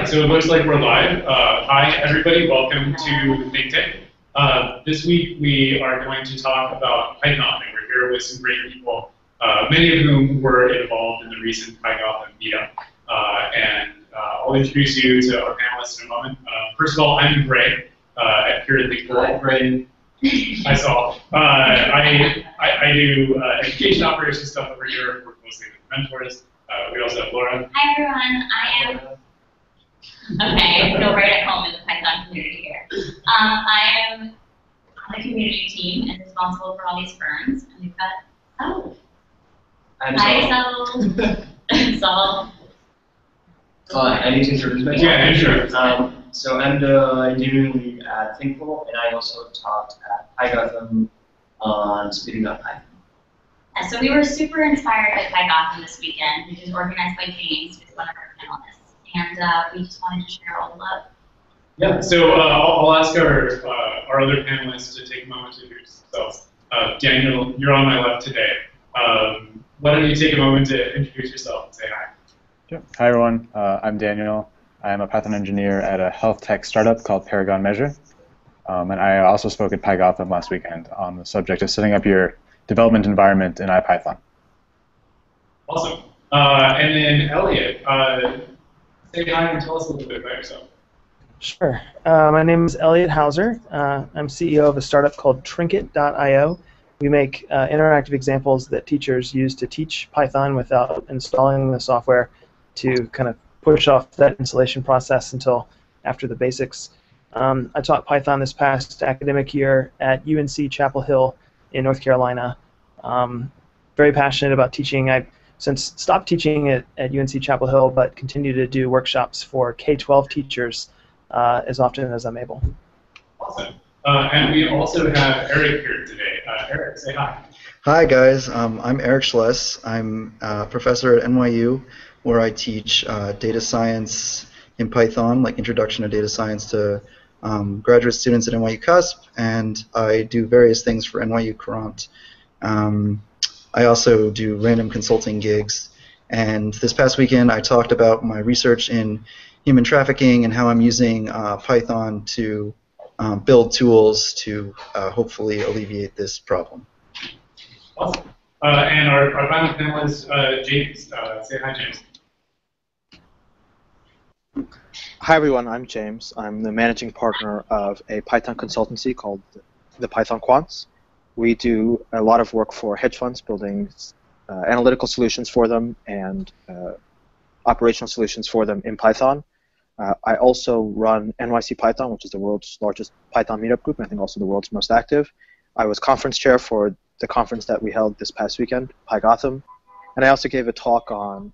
so it looks like we're live. Hi, everybody. Welcome to the Think Tank. This week we are going to talk about Python, and we're here with some great people, many of whom were involved in the recent PyGotham meetup. I'll introduce you to our panelists in a moment. First of all, I'm Gray at Purely Cool. Hi, Gray. I saw. I do education operations stuff over here. Work mostly with mentors. We also have Laura. Hi everyone, I am. Okay, I feel right at home in the Python community here. I am on the community team and responsible for all these ferns. And we've got Saul. Hi, Saul. I need to introduce myself. Yeah, sure. So I'm the engineering lead at Thinkful, and I also taught at PyGotham on speeding up Python. Yeah, so we were super inspired by PyGotham this weekend, which is organized by James, who's one of our panelists. And we just wanted to share all the love. Yeah, so I'll ask our other panelists to take a moment to introduce themselves. Daniel, you're on my left today. Why don't you take a moment to introduce yourself and say hi? Sure. Hi, everyone. I'm Daniel. I'm a Python engineer at a health tech startup called Paragon Measure. And I also spoke at PyGotham last weekend on the subject of setting up your development environment in IPython. Awesome. And then Elliot, say hi and tell us a little bit about yourself. Sure. My name is Elliot Hauser. I'm CEO of a startup called Trinket.io. We make interactive examples that teachers use to teach Python without installing the software to kind of push off that installation process until after the basics. I taught Python this past academic year at UNC Chapel Hill in North Carolina. Very passionate about teaching. I've since stopped teaching at UNC Chapel Hill, but continue to do workshops for K-12 teachers as often as I'm able. Awesome. And we also have Eric here today. Eric, say hi. Hi, guys. I'm Eric Schless. I'm a professor at NYU, where I teach data science in Python, like introduction to data science to graduate students at NYU Cusp, and I do various things for NYU Courant. I also do random consulting gigs, and this past weekend I talked about my research in human trafficking and how I'm using Python to build tools to hopefully alleviate this problem. Awesome. And our final panelist, James. Say hi, James. Hi everyone, I'm James. I'm the managing partner of a Python consultancy called the Python Quants. We do a lot of work for hedge funds, building analytical solutions for them and operational solutions for them in Python. I also run NYC Python, which is the world's largest Python meetup group, and I think also the world's most active. I was conference chair for the conference that we held this past weekend, PyGotham, and I also gave a talk on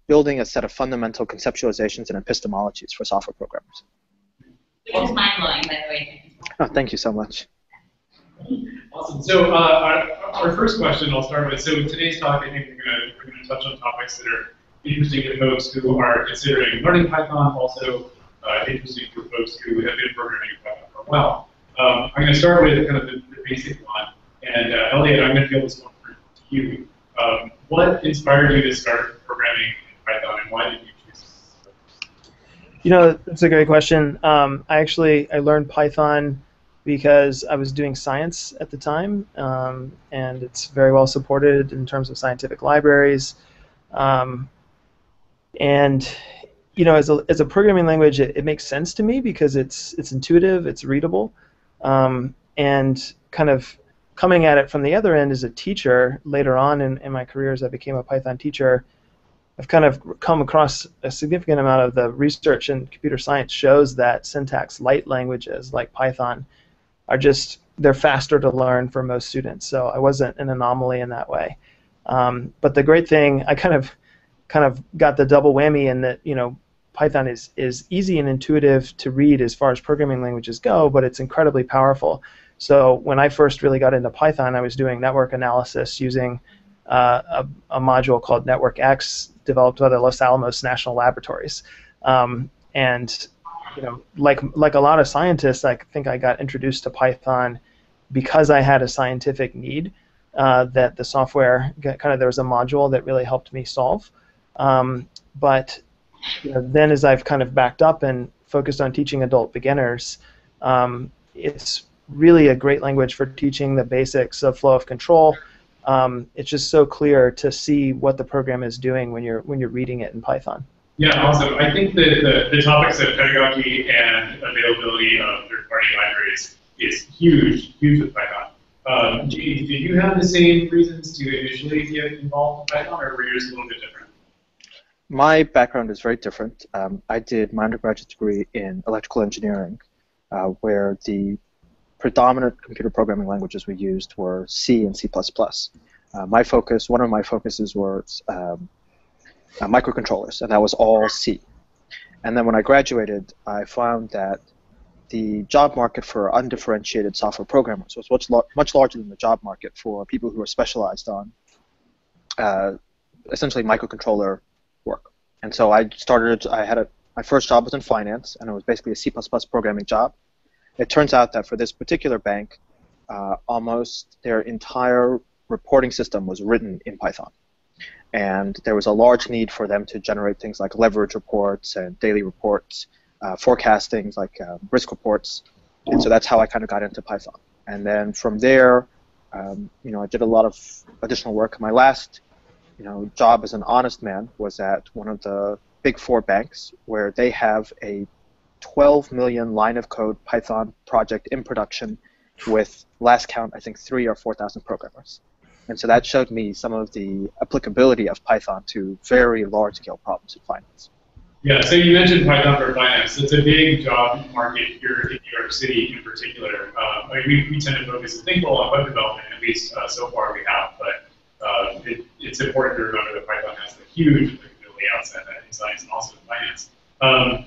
building a set of fundamental conceptualizations and epistemologies for software programmers. Which is mind-blowing, by the way. Oh, thank you so much. Awesome. So our first question I'll start with. So today's talk, I think we're going to touch on topics that are interesting to folks who are considering learning Python, also interesting for folks who have been programming Python for a while. I'm going to start with kind of the basic one. And Elliot, I'm going to field this one to you. What inspired you to start programming in Python, and why did you choose this? You know, that's a great question. I learned Python because I was doing science at the time, and it's very well supported in terms of scientific libraries. And you know, as a programming language, it makes sense to me because it's intuitive, it's readable, and kind of coming at it from the other end as a teacher later on in my career as I became a Python teacher, I've kind of come across a significant amount of the research in computer science shows that syntax light languages like Python are they're faster to learn for most students. So I wasn't an anomaly in that way. But the great thing, I kind of got the double whammy in that, you know, Python is easy and intuitive to read as far as programming languages go, but it's incredibly powerful. So when I first really got into Python, I was doing network analysis using a module called NetworkX, developed by the Los Alamos National Laboratories. And you know, like a lot of scientists, I think I got introduced to Python because I had a scientific need that the software there was a module that really helped me solve. But then as I've kind of backed up and focused on teaching adult beginners, it's really a great language for teaching the basics of flow of control. It's just so clear to see what the program is doing when you're reading it in Python. Yeah, awesome. I think that the topics of pedagogy and availability of third-party libraries is huge with Python. Did you have the same reasons to initially get involved in Python, or were yours a little bit different? My background is very different. I did my undergraduate degree in electrical engineering, where the predominant computer programming languages we used were C and C++. One of my focuses was microcontrollers, and that was all C. And then when I graduated, I found that the job market for undifferentiated software programmers was much larger than the job market for people who are specialized on essentially microcontroller work. And so my first job was in finance, and it was basically a C++ programming job. It turns out that for this particular bank, almost their entire reporting system was written in Python. And there was a large need for them to generate things like leverage reports and daily reports, forecastings like risk reports. And so that's how I kind of got into Python. And then from there, I did a lot of additional work. My last job as an honest man was at one of the big 4 banks, where they have a 12 million line of code Python project in production with, last count, I think 3,000 or 4,000 programmers. And so that showed me some of the applicability of Python to very large-scale problems in finance. Yeah, so you mentioned Python for finance. It's a big job market here in New York City in particular. We tend to focus, I think, on web development, at least so far we have, but it's important to remember that Python has a huge applicability outside that in science and also in finance.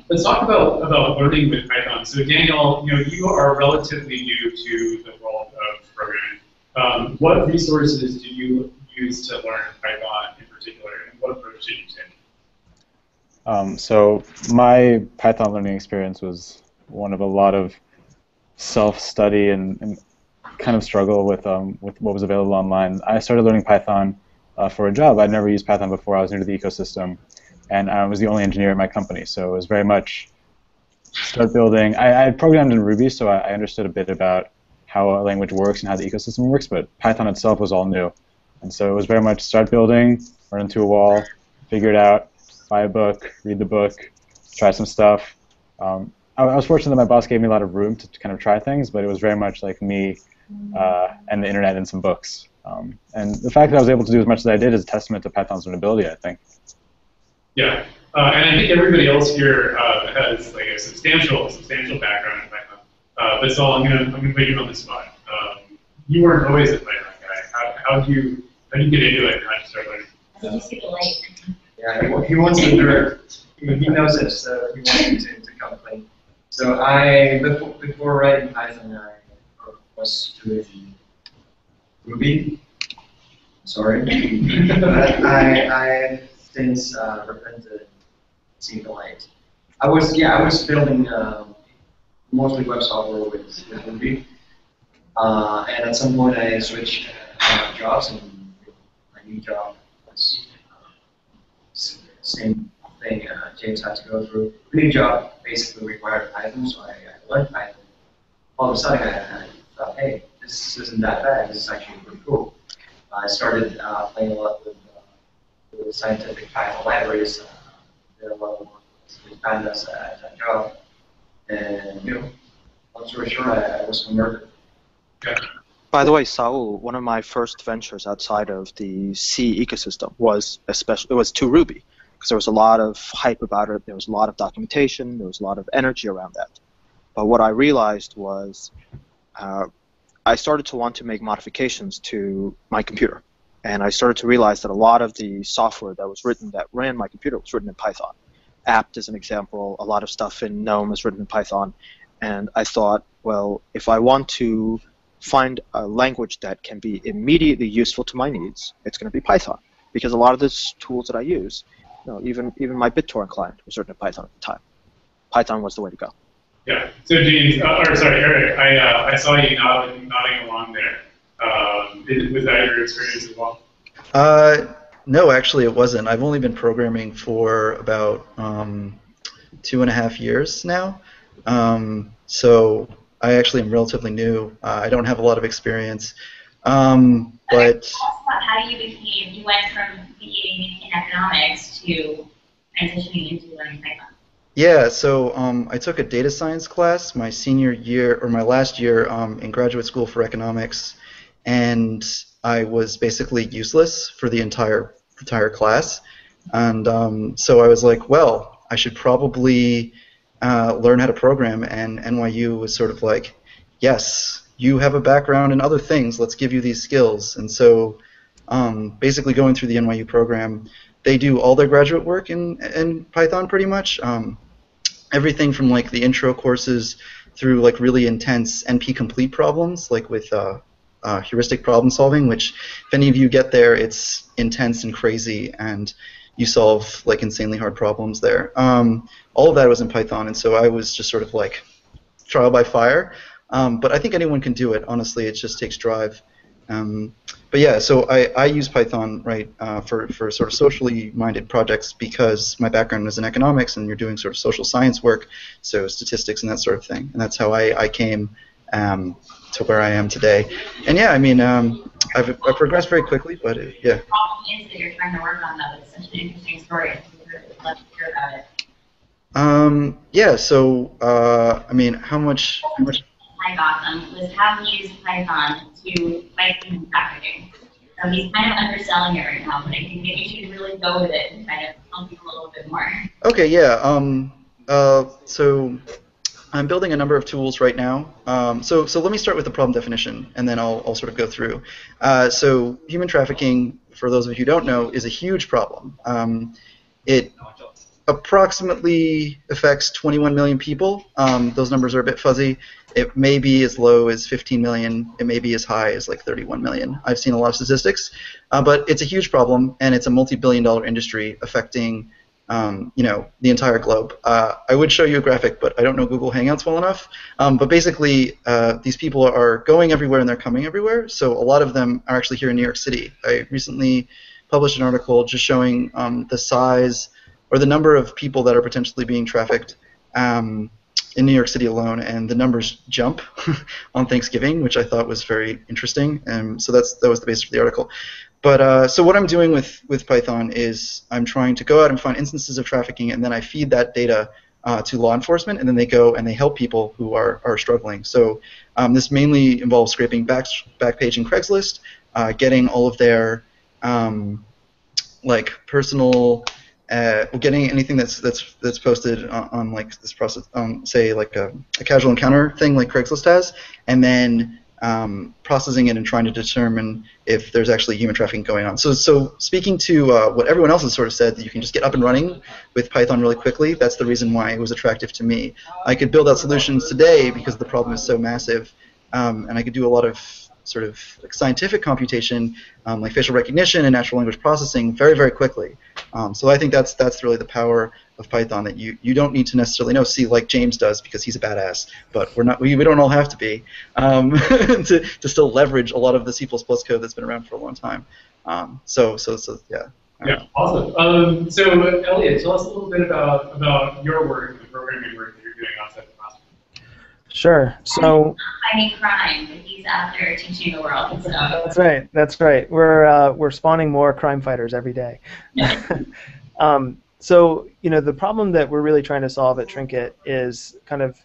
Let's talk about learning with Python. So Daniel, you are relatively new to the world of programming. What resources do you use to learn Python in particular, and what approach did you take? So my Python learning experience was one of a lot of self-study and kind of struggle with what was available online. I started learning Python for a job. I'd never used Python before. I was new to the ecosystem, and I was the only engineer at my company, so it was very much start building. I had programmed in Ruby, so I understood a bit about how a language works and how the ecosystem works, but Python itself was all new. And so it was very much start building, run into a wall, figure it out, buy a book, read the book, try some stuff. I was fortunate that my boss gave me a lot of room to kind of try things, but it was very much like me and the internet and some books. And the fact that I was able to do as much as I did is a testament to Python's learnability, I think. Yeah, and I think everybody else here has like a substantial background in Python. But so I'm gonna put you on the spot. You weren't always a Python guy. How did you get into it? How did you start learning? Did you see the light? Yeah, he wants to direct. He knows it, so he wants to come clean. So before writing Python, I was doing Ruby. Sorry, but I since repented SQLite. I was building mostly web software with Ruby, and at some point I switched jobs, and my new job was same thing James had to go through. The new job basically required Python, so I learned Python. All of a sudden I thought, hey, this isn't that bad. This is actually pretty cool. I started playing a lot with scientific Python libraries. Did a lot of work with pandas at that job, and long story short, I was converted. Okay. By the way, Saul, one of my first ventures outside of the C ecosystem was to Ruby, because there was a lot of hype about it. There was a lot of documentation. There was a lot of energy around that. But what I realized was I started to want to make modifications to my computer. And I started to realize that a lot of the software that ran my computer was written in Python. apt is an example. A lot of stuff in GNOME is written in Python. And I thought, well, if I want to find a language that can be immediately useful to my needs, it's going to be Python. Because a lot of the tools that I use, even my BitTorrent client was written in Python at the time. Python was the way to go. Yeah. So James, Eric, I saw you nodding along there. Was that your experience as well? No, actually, it wasn't. I've only been programming for about 2.5 years now. So I actually am relatively new. I don't have a lot of experience. But Tell us about how you went from being in economics to transitioning into learning Python. yeah, so I took a data science class my senior year, or my last year in graduate school for economics, and I was basically useless for the entire class. And so I was like, well, I should probably learn how to program, and NYU was sort of like, yes, you have a background in other things, let's give you these skills. And so basically going through the NYU program, they do all their graduate work in Python pretty much. Everything from like the intro courses through like really intense NP complete problems, like with heuristic problem solving, which if any of you get there, it's intense and crazy, and you solve like insanely hard problems there. All of that was in Python, and so I was just sort of like trial by fire. But I think anyone can do it. Honestly, it just takes drive. But yeah, so I use Python, right, for sort of socially minded projects because my background is in economics and you're doing sort of social science work, so statistics and that sort of thing. And that's how I came to where I am today. And yeah, I mean, I've progressed very quickly, but yeah. The problem is that you're trying to work on that. It's such an interesting story. I'd love to hear about it. Yeah, so, I mean, how much PyGotham was how he used Python to fight human trafficking. So he's kind of underselling it right now, but I think maybe you should really go with it and kind of tell people a little bit more. Okay, yeah. So I'm building a number of tools right now. So let me start with the problem definition, and then I'll sort of go through. So human trafficking, for those of you who don't know, is a huge problem. It approximately affects 21 million people. Those numbers are a bit fuzzy. It may be as low as 15 million. It may be as high as like 31 million. I've seen a lot of statistics, but it's a huge problem, and it's a multi-billion-dollar industry affecting, you know, the entire globe. I would show you a graphic, but I don't know Google Hangouts well enough. But basically, these people are going everywhere and they're coming everywhere. So a lot of them are actually here in New York City. I recently published an article just showing the size or the number of people that are potentially being trafficked in New York City alone, and the numbers jump on Thanksgiving, which I thought was very interesting. So that was the basis for the article. But so what I'm doing with Python is I'm trying to go out and find instances of trafficking, and then I feed that data to law enforcement, and then they go and they help people who are struggling. So this mainly involves scraping Backpage and Craigslist, getting all of their like personal. Getting anything that's posted on like this process, say like a casual encounter thing like Craigslist has, and then processing it and trying to determine if there's actually human trafficking going on. So speaking to what everyone else has sort of said, that you can just get up and running with Python really quickly, that's the reason why it was attractive to me. I could build out solutions today because the problem is so massive, and I could do a lot of sort of like scientific computation, like facial recognition and natural language processing, very, very quickly. So I think that's really the power of Python, that you don't need to necessarily know C like James does because he's a badass, but we don't all have to be to still leverage a lot of the C++ code that's been around for a long time. So yeah. Yeah, awesome. So Elliot, tell us a little bit about your work, the programming work that you're doing outside the classroom. Sure. So Fighting crime, but he's out there teaching the world. So. That's right. That's right. We're spawning more crime fighters every day. So you know, the problem that we're really trying to solve at Trinket is kind of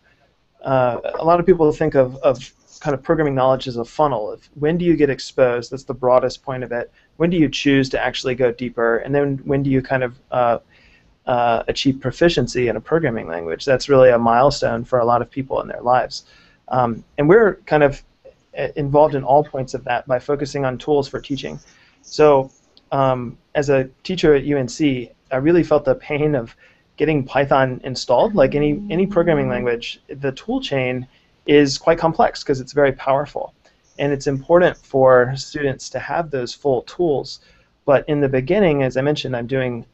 a lot of people think of kind of programming knowledge as a funnel. When do you get exposed? That's the broadest point of it. When do you choose to actually go deeper? And then when do you kind of achieve proficiency in a programming language? That's really a milestone for a lot of people in their lives. And we're kind of involved in all points of that by focusing on tools for teaching. So as a teacher at UNC, I really felt the pain of getting Python installed. Like any programming language, the tool chain is quite complex because it's very powerful. And it's important for students to have those full tools. But in the beginning, as I mentioned, I'm doing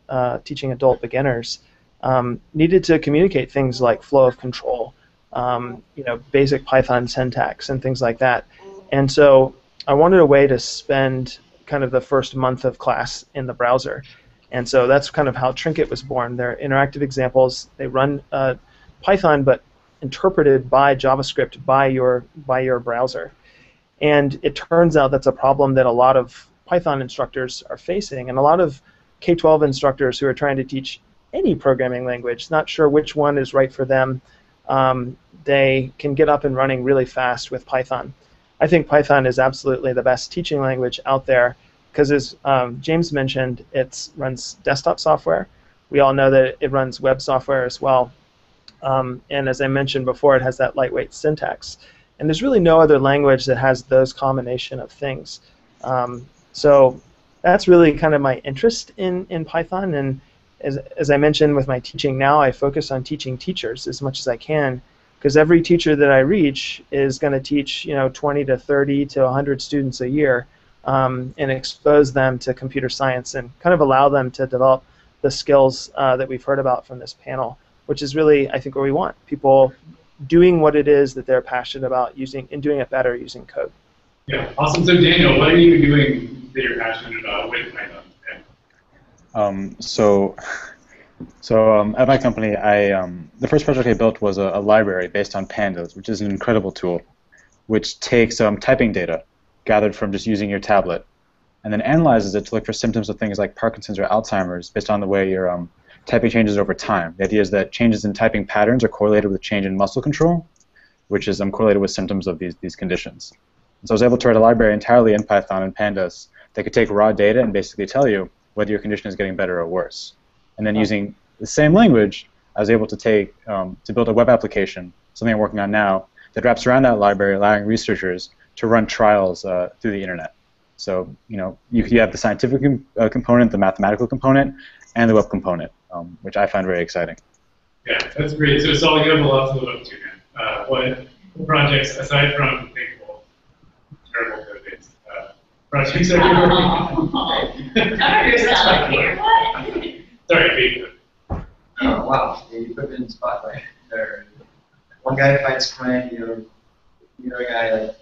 teaching adult beginners, needed to communicate things like flow of control, you know, basic Python syntax and things like that. And so I wanted a way to spend kind of the first month of class in the browser. And so that's kind of how Trinket was born. They're interactive examples. They run Python, but interpreted by JavaScript by your browser. And it turns out that's a problem that a lot of Python instructors are facing, and a lot of K-12 instructors who are trying to teach any programming language, not sure which one is right for them, they can get up and running really fast with Python. I think Python is absolutely the best teaching language out there because, as James mentioned, it runs desktop software. We all know that it runs web software as well. And as I mentioned before, it has that lightweight syntax. And there's really no other language that has those combination of things. So that's really kind of my interest in Python. And as I mentioned with my teaching now, I focus on teaching teachers as much as I can, because every teacher that I reach is going to teach 20 to 30 to 100 students a year, and expose them to computer science and kind of allow them to develop the skills that we've heard about from this panel, which is really, I think, what we want. People doing what it is that they're passionate about using and doing it better using code. Yeah, awesome. So Daniel, what are you doing that you're passionate about with Python? At my company, the first project I built was a library based on Pandas, which is an incredible tool, which takes typing data gathered from just using your tablet, and then analyzes it to look for symptoms of things like Parkinson's or Alzheimer's based on the way your typing changes over time. The idea is that changes in typing patterns are correlated with change in muscle control, which is correlated with symptoms of these conditions. And so I was able to write a library entirely in Python and Pandas that could take raw data and basically tell you whether your condition is getting better or worse. And then using the same language, I was able to to build a web application, something I'm working on now, that wraps around that library, allowing researchers to run trials through the internet. So you have the scientific component, the mathematical component, and the web component, which I find very exciting. Yeah, that's great. So Saul, you have a lot to live up to, man. What projects, aside from thankful, terrible code base, projects are you working on? Cover yourself here. What? Sorry, Oh, wow, you put me in the spotlight there. One guy fights crime, the other guy, like,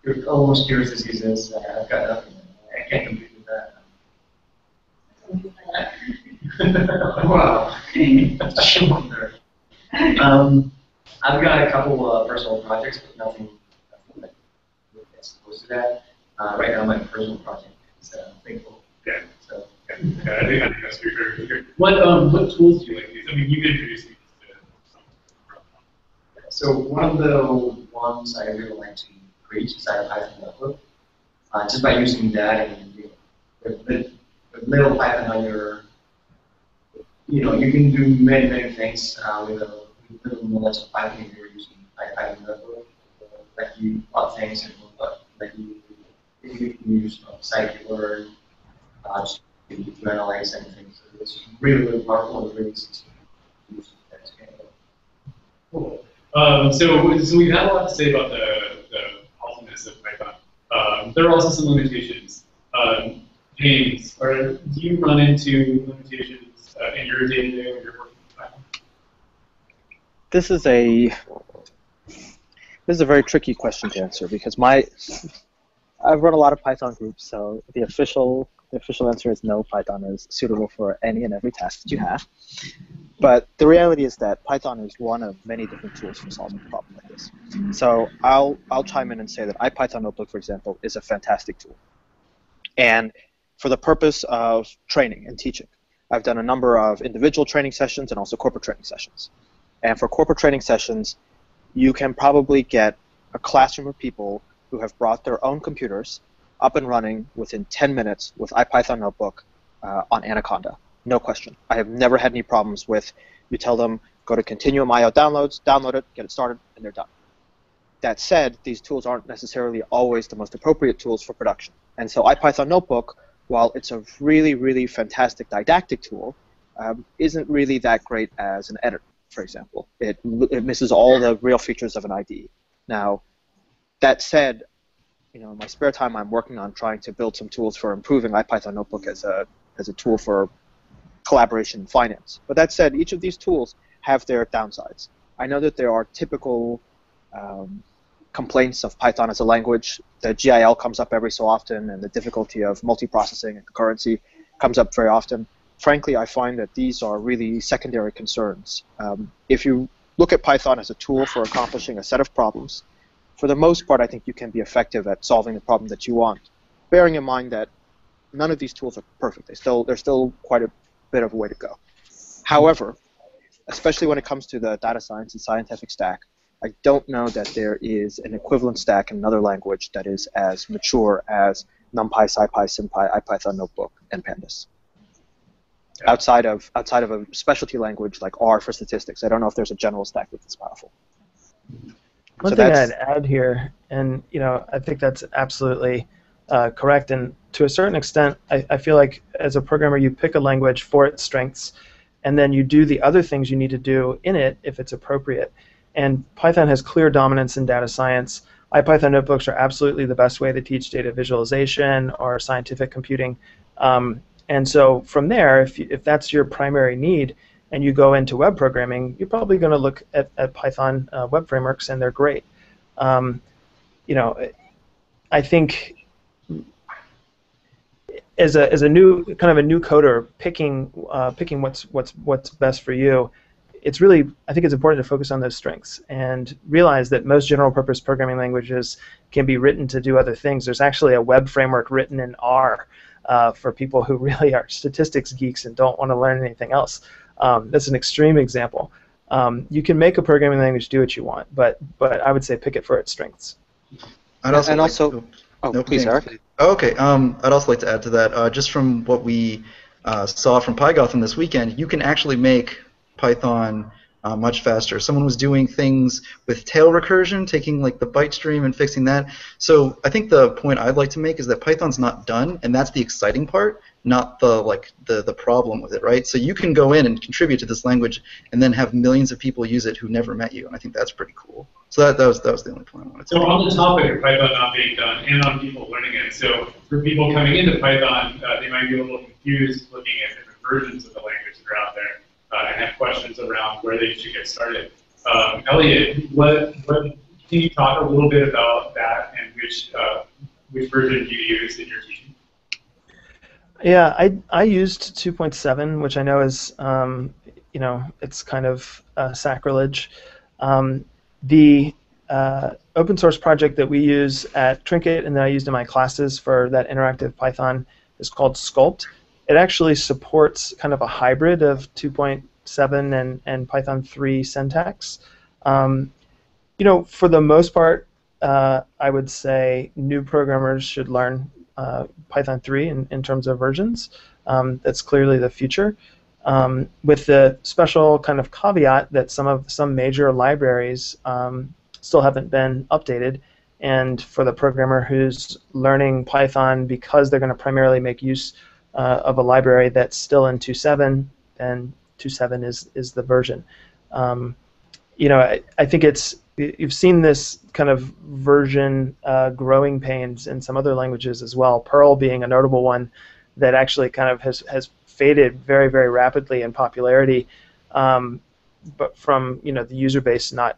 you're almost cures diseases. I've got nothing. I can't compete with that. Wow. I've got a couple personal projects, but nothing that gets close to that. Right now, my personal project is thankful. Yeah. So. Yeah, I think that's very good. What tools do you like to use? I mean, you've introduced me to some. So one of the ones I really like to create is Python notebook. Just by using that and with little Python on your, you can do many things with a little knowledge of Python if you're using Python notebook. Let you plot things and let you can use scikit-learn to analyze anything. So it's really powerful and really easy to use. Cool. So we've had a lot to say about the awesomeness of Python. There are also some limitations. James, do you run into limitations in your day-to-day when you're working with Python? This is a very tricky question to answer because I've run a lot of Python groups, so the official answer is no. Python is suitable for any and every task that you have. But the reality is that Python is one of many different tools for solving a problem like this. So I'll chime in and say that IPython Notebook, for example, is a fantastic tool. And for the purpose of training and teaching, I've done a number of individual training sessions and also corporate training sessions. And for corporate training sessions, you can probably get a classroom of people who have brought their own computers up and running within 10 minutes with IPython Notebook on Anaconda. No question. I have never had any problems with, you tell them, go to Continuum.io downloads, download it, get it started, and they're done. That said, these tools aren't necessarily always the most appropriate tools for production. And so IPython Notebook, while it's a really, really fantastic didactic tool, isn't really that great as an editor, for example. It misses all the real features of an IDE. Now, that said, in my spare time, I'm working on trying to build some tools for improving IPython Notebook as a tool for collaboration in finance. But that said, each of these tools have their downsides. I know that there are typical complaints of Python as a language. The GIL comes up every so often, and the difficulty of multiprocessing and concurrency comes up very often. Frankly, I find that these are really secondary concerns. If you look at Python as a tool for accomplishing a set of problems, for the most part, I think you can be effective at solving the problem that you want, bearing in mind that none of these tools are perfect. There's still quite a bit of a way to go. However, especially when it comes to the data science and scientific stack, I don't know that there is an equivalent stack in another language that is as mature as NumPy, SciPy, SymPy, IPython Notebook, and Pandas. Outside of a specialty language like R for statistics, I don't know if there's a general stack that's powerful. One thing I'd add here, and I think that's absolutely correct, and to a certain extent, I feel like as a programmer, you pick a language for its strengths, and then you do the other things you need to do in it if it's appropriate. And Python has clear dominance in data science. IPython notebooks are absolutely the best way to teach data visualization or scientific computing. And so from there, if that's your primary need and you go into web programming, you're probably going to look at Python web frameworks, and they're great. I think as a new coder, picking what's best for you, I think it's important to focus on those strengths and realize that most general purpose programming languages can be written to do other things. There's actually a web framework written in R for people who really are statistics geeks and don't want to learn anything else. That's an extreme example. You can make a programming language do what you want, but I would say pick it for its strengths. Please, Eric. Okay, I'd also like to add to that, just from what we saw from PyGotham this weekend, you can actually make Python much faster. Someone was doing things with tail recursion, taking like the byte stream and fixing that. So I think the point I'd like to make is that Python's not done, and that's the exciting part, not the problem with it, right? So you can go in and contribute to this language, and then have millions of people use it who never met you, and I think that's pretty cool. So that was the only point I wanted to make. So on the topic of Python not being done, and on people learning it, so for people coming into Python, they might be a little confused looking at different versions of the language that are out there. And have questions around where they should get started. Elliot, can you talk a little bit about that and which version you use in your teaching? Yeah, I used 2.7, which I know is it's kind of sacrilege. The open source project that we use at Trinket and that I used in my classes for that interactive Python is called Sculpt. It actually supports kind of a hybrid of 2.7 and Python 3 syntax. For the most part, I would say new programmers should learn Python 3 in terms of versions. That's clearly the future. With the special kind of caveat that some major libraries still haven't been updated. And for the programmer who's learning Python because they're going to primarily make use of a library that's still in 2.7, then 2.7 is the version. I think you've seen this kind of version growing pains in some other languages as well. Perl being a notable one that actually kind of has faded very, very rapidly in popularity, but from the user base not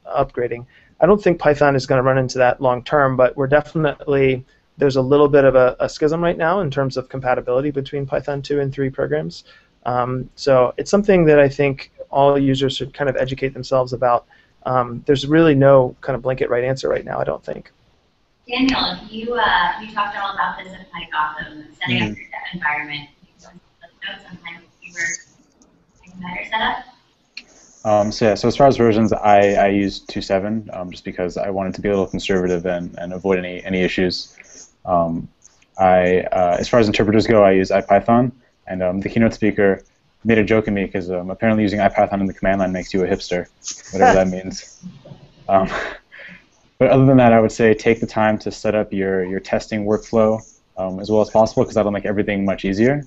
upgrading. I don't think Python is going to run into that long term, but there's a little bit of a schism right now in terms of compatibility between Python 2 and 3 programs. So it's something that I think all users should kind of educate themselves about. There's really no kind of blanket right answer right now, I don't think. Daniel, you talked all about this at PyGotham, setting up your dev environment. Sometimes you were thinking about your setup. So as far as versions, I use 2.7 just because I wanted to be a little conservative and avoid any issues. As far as interpreters go, I use IPython, and the keynote speaker made a joke at me because apparently using IPython in the command line makes you a hipster, whatever that means. But other than that, I would say take the time to set up your testing workflow as well as possible, because that'll make everything much easier.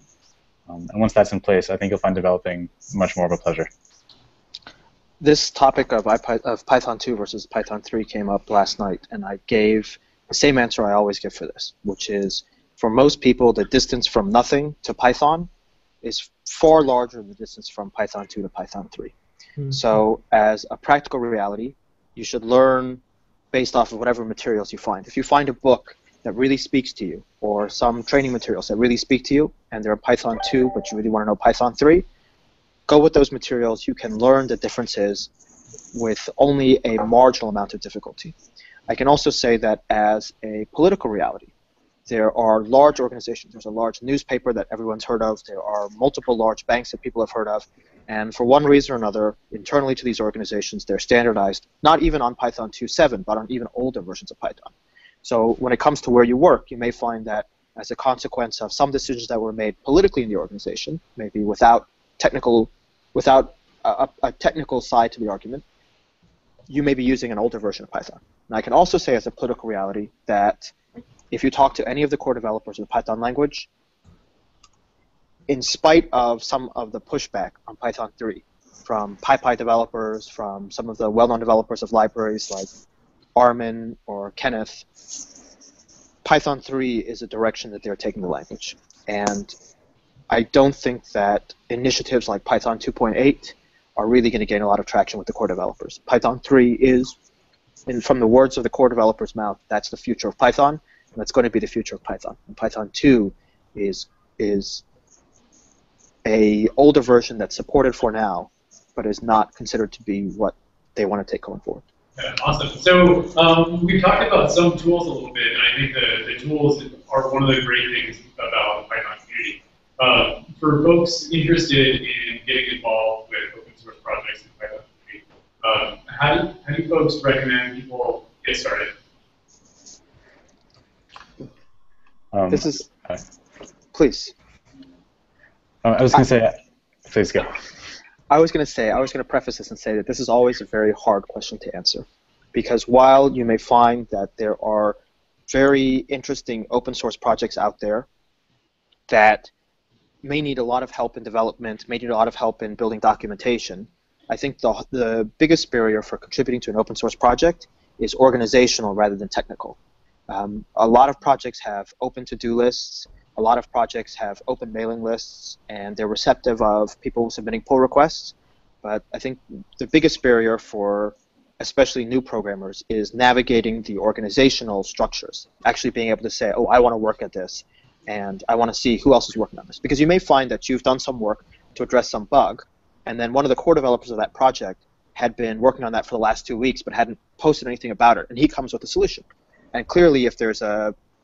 And once that's in place, I think you'll find developing much more of a pleasure. This topic of Python 2 versus Python 3 came up last night, and I gave the same answer I always give for this, which is for most people, the distance from nothing to Python is far larger than the distance from Python 2 to Python 3. Mm-hmm. So as a practical reality, you should learn based off of whatever materials you find. If you find a book that really speaks to you, or some training materials that really speak to you, and they're Python 2, but you really want to know Python 3, go with those materials. You can learn the differences with only a marginal amount of difficulty. I can also say that as a political reality, there are large organizations. There's a large newspaper that everyone's heard of. There are multiple large banks that people have heard of. And for one reason or another, internally to these organizations, they're standardized, not even on Python 2.7, but on even older versions of Python. So when it comes to where you work, you may find that as a consequence of some decisions that were made politically in the organization, maybe without a technical side to the argument, you may be using an older version of Python. And I can also say as a political reality that if you talk to any of the core developers of the Python language, in spite of some of the pushback on Python 3 from PyPy developers, from some of the well-known developers of libraries like Armin or Kenneth, Python 3 is a direction that they're taking the language. And I don't think that initiatives like Python 2.8 are really going to gain a lot of traction with the core developers. Python 3 is, and from the words of the core developers' mouth, that's the future of Python, and that's going to be the future of Python. And Python 2 is a older version that's supported for now, but is not considered to be what they want to take going forward. Yeah, awesome. So we've talked about some tools a little bit, and I think the tools are one of the great things about the Python community. For folks interested in getting involved with open source projects in Python community, how do folks recommend people get started? This is, please. I was going to say, please go. I was going to preface this and say that this is always a very hard question to answer, because while you may find that there are very interesting open source projects out there that may need a lot of help in development, may need a lot of help in building documentation, I think the biggest barrier for contributing to an open source project is organizational rather than technical. A lot of projects have open to-do lists. A lot of projects have open mailing lists, and they're receptive of people submitting pull requests. But I think the biggest barrier for especially new programmers is navigating the organizational structures, actually being able to say, oh, I want to work at this, and I want to see who else is working on this. Because you may find that you've done some work to address some bug, and then one of the core developers of that project had been working on that for the last 2 weeks but hadn't posted anything about it, and he comes with a solution. And clearly, if there's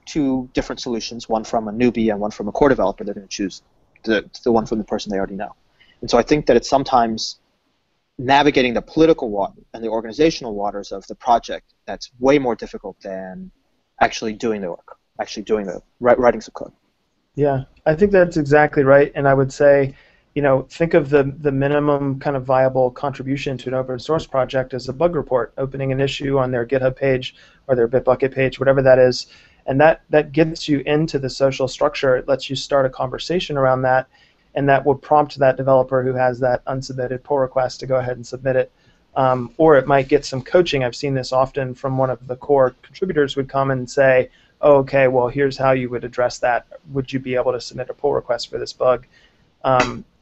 two different solutions, one from a newbie and one from a core developer, they're going to choose the one from the person they already know. And so I think that it's sometimes navigating the political and the organizational waters of the project that's way more difficult than actually doing the work, actually doing the writing some code. Yeah, I think that's exactly right. And I would say, think of the minimum kind of viable contribution to an open source project as a bug report, opening an issue on their GitHub page or their Bitbucket page, whatever that is. And that gets you into the social structure. It lets you start a conversation around that, and that will prompt that developer who has that unsubmitted pull request to go ahead and submit it. Or it might get some coaching. I've seen this often from one of the core contributors would come and say, oh, okay, well, here's how you would address that. Would you be able to submit a pull request for this bug?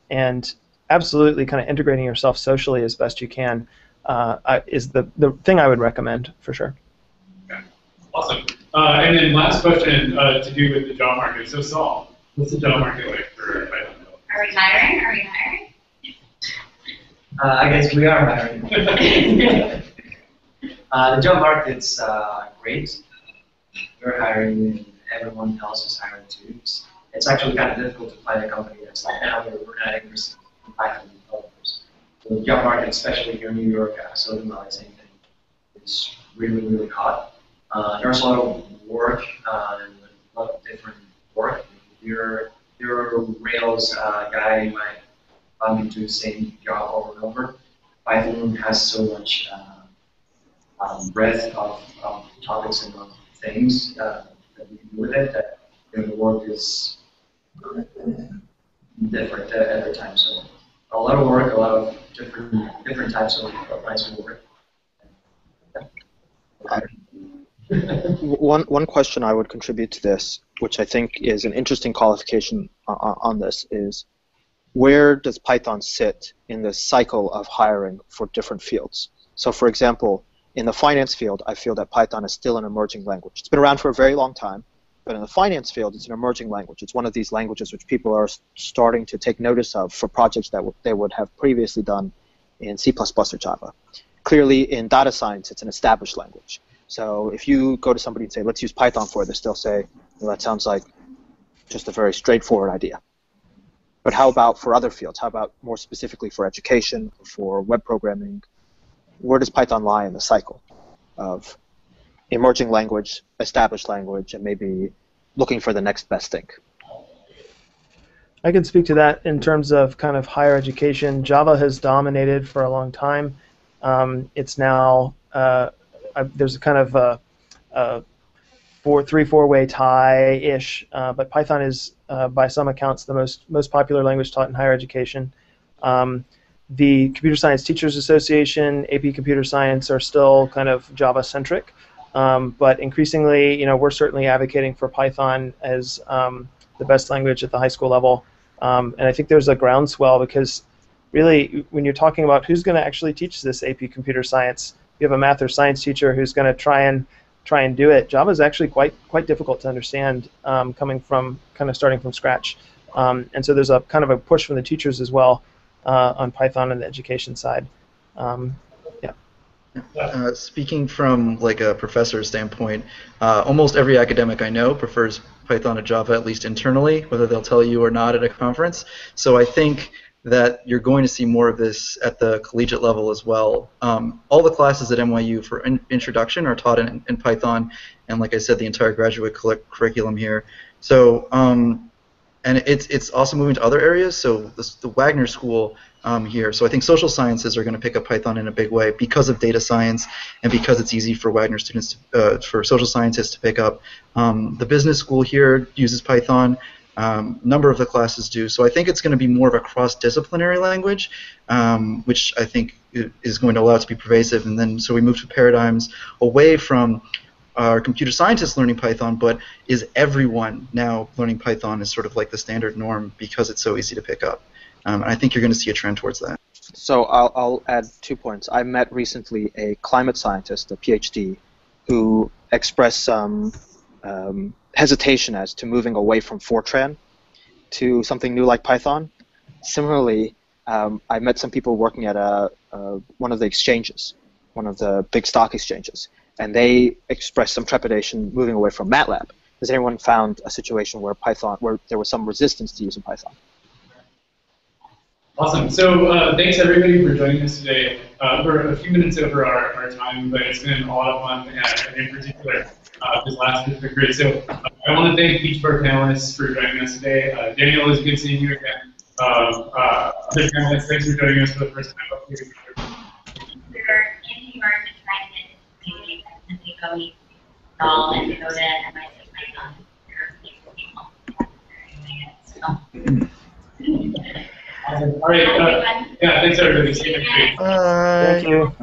And absolutely kind of integrating yourself socially as best you can is the thing I would recommend for sure. Okay. Awesome. And then last question to do with the job market. So Saul, what's the job market like for Python? Are we hiring? Are we hiring? I guess we are hiring. The job market's great. We're hiring, and everyone else is hiring too. It's actually kind of difficult to find a company that's like, now we're not interested in Python developers. So the job market, especially here in New York, Silicon Valley, same thing, is really, really hot. There's a lot of work and a lot of different work. If you're a Rails guy, you might bump into the same job over and over. Python has so much breadth of topics and of things that we can do with it that the work is different every time. So a lot of work, a lot of different types of lines of work. One question I would contribute to this, which I think is an interesting qualification on this, is where does Python sit in the cycle of hiring for different fields? So for example, In the finance field, I feel that Python is still an emerging language. It's been around for a very long time, but in the finance field, it's an emerging language. It's one of these languages which people are starting to take notice of for projects that they would have previously done in C++ or Java. Clearly, in data science, it's an established language. So if you go to somebody and say, let's use Python for this, they'll say, well, that sounds like just a very straightforward idea. But how about for other fields? How about more specifically for education, for web programming? Where does Python lie in the cycle of emerging language, established language, and maybe looking for the next best thing? I can speak to that in terms of kind of higher education. Java has dominated for a long time. It's now, there's a kind of a 3-4-way tie-ish, but Python is, by some accounts, the most popular language taught in higher education. The Computer Science Teachers Association, AP Computer Science are still kind of Java-centric, but increasingly, we're certainly advocating for Python as the best language at the high school level. And I think there's a groundswell because really, when you're talking about who's going to actually teach this AP Computer Science, you have a math or science teacher who's going to try and do it. Java is actually quite difficult to understand, coming from kind of starting from scratch. And so there's a kind of a push from the teachers as well on Python on the education side. Speaking from like a professor's standpoint, almost every academic I know prefers Python to Java, at least internally, whether they'll tell you or not at a conference. So I think that you're going to see more of this at the collegiate level as well. All the classes at NYU for introduction are taught in Python, and like I said, the entire graduate curriculum here. So, and it's also moving to other areas. So the Wagner School here. So I think social sciences are going to pick up Python in a big way because of data science and because it's easy for Wagner students, for social scientists to pick up. The business school here uses Python. Number of the classes do. So I think it's going to be more of a cross-disciplinary language, which I think is going to allow it to be pervasive. And then so we move to paradigms away from our computer scientists learning Python, but is everyone now learning Python as sort of like the standard norm because it's so easy to pick up. And I think you're going to see a trend towards that. So I'll add 2 points. I met recently a climate scientist, a PhD, who expressed some hesitation as to moving away from Fortran to something new like Python. Similarly, I met some people working at one of the exchanges, one of the big stock exchanges, and they expressed some trepidation moving away from MATLAB. Has anyone found a situation where there was some resistance to using Python? Awesome. So thanks everybody for joining us today. We're a few minutes over our time, but it's been a lot of fun, and in particular, this last week has been great. So I want to thank each of our panelists for joining us today. Daniel, it's good seeing you again. Other panelists, thanks for joining us for the first time. If you're in New York and trying to get into the community, definitely go meet Saul and go to MIT Python. Awesome. All right. Yeah, thanks everybody. See you next week. Bye. Thank you.